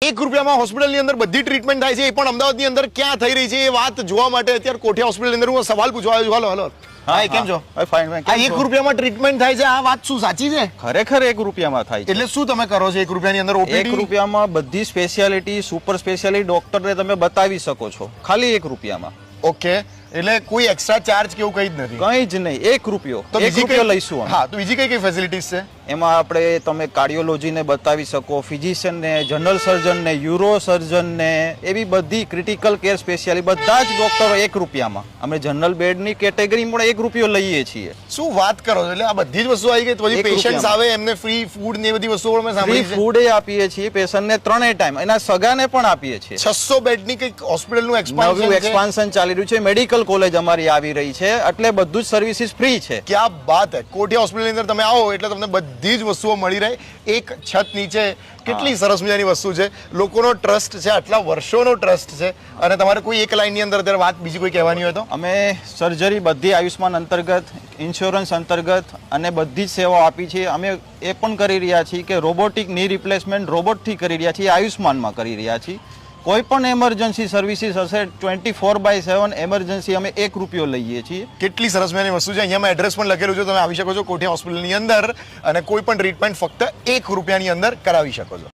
એક રૂપિયામાં હોસ્પિટલની અંદર બધી ટ્રીટમેન્ટ થાય છે, એ પણ અમદાવાદની અંદર ક્યાં થઈ રહી છે એ વાત જોવા માટે અત્યારે કોઠિયા હોસ્પિટલની અંદર હું સવાલ પૂછવા આવ્યો છું. હલો હા, કેમ છો? ફાઇન. આ એક રૂપિયામાં ટ્રીટમેન્ટ થાય છે, આ વાત શું સાચી છે? ખરેખર 1 રૂપિયામાં થાય છે. એટલે શું તમે કરો છો 1 રૂપિયાની અંદર? 1 રૂપિયામાં બધી સ્પેશિયાલિટી, સુપર સ્પેશિયાલિટી ડોક્ટરને તમે બતાવી શકો છો, ખાલી 1 રૂપિયામાં. ઓકે, એટલે કોઈ એક્સ્ટ્રા ચાર્જ કે એવું કંઈ જ નથી? કંઈ જ નહીં, 1 રૂપિયો. તો 1 રૂપિયો લઈશું અમે. હા, તો બીજી કઈ કઈ ફેસિલિટીઝ છે એમાં? આપણે તમે કાર્ડિયોલોજીને બતાવી શકો, ફિઝિશિયનને, જનરલ સર્જનને, યુરો સર્જનને, એવી બધી ક્રિટિકલ કેર સ્પેશિયાલિટી બધા જ ડોક્ટરો 1 રૂપિયામાં. અમે જનરલ બેડની કેટેગરી પણ 1 રૂપિયો લઈએ છીએ. શું વાત કરો છો? એટલે આ બધી જ વસ્તુ આવી ગઈ. તો પછી પેશન્ટ્સ આવે એમને ફ્રી ફૂડ ને એ બધી વસ્તુઓ અમે સાંભળી છે. ફ્રી ફૂડ એ આપીએ છીએ પેશન્ટને 3 ટાઈમ, એના સગાને પણ આપીએ છીએ. 600 બેડની કઈક હોસ્પિટલનું નવું એક્સપાન્શન ચાલી રહ્યું છે, મેડિકલ કોલેજ અમારી આવી રહી છે, એટલે બધું જ સર્વિસીસ ફ્રી છે. ક્યાં બાત હે! કોઠિયા હોસ્પિટલની અંદર તમે આવો એટલે તમને બધી જ વસ્તુઓ મળી રહે એક છત નીચે. કેટલી સરસ મજાની વસ્તુ છે, લોકોનો ટ્રસ્ટ છે, આટલા વર્ષોનો ટ્રસ્ટ છે. અને તમારે કોઈ એક લાઈનની અંદર અત્યારે વાત બીજી કોઈ કહેવાની હોય તો? અમે સર્જરી બધી આયુષ્માન અંતર્ગત, ઇન્સ્યોરન્સ અંતર્ગત અને બધી જ સેવાઓ આપી છે. અમે એ પણ કરી રહ્યા છીએ કે રોબોટિક ની રિપ્લેસમેન્ટ રોબોટથી કરી રહ્યા છીએ, આયુષ્માનમાં કરી રહ્યા છીએ. કોઈ પણ એમરજન્સી સર્વિસીસ હશે 24/7 એમરજન્સી અમે 1 રૂપિયો લઈએ છીએ. કેટલી સરસ મજાની વસ્તુ છે. અહીંયા એડ્રેસ પણ લખેલું છે, તમે આવી શકો છો કોઠિયા હોસ્પિટલની અંદર અને કોઈ પણ ટ્રીટમેન્ટ ફક્ત 1 રૂપિયાની અંદર કરાવી શકો છો.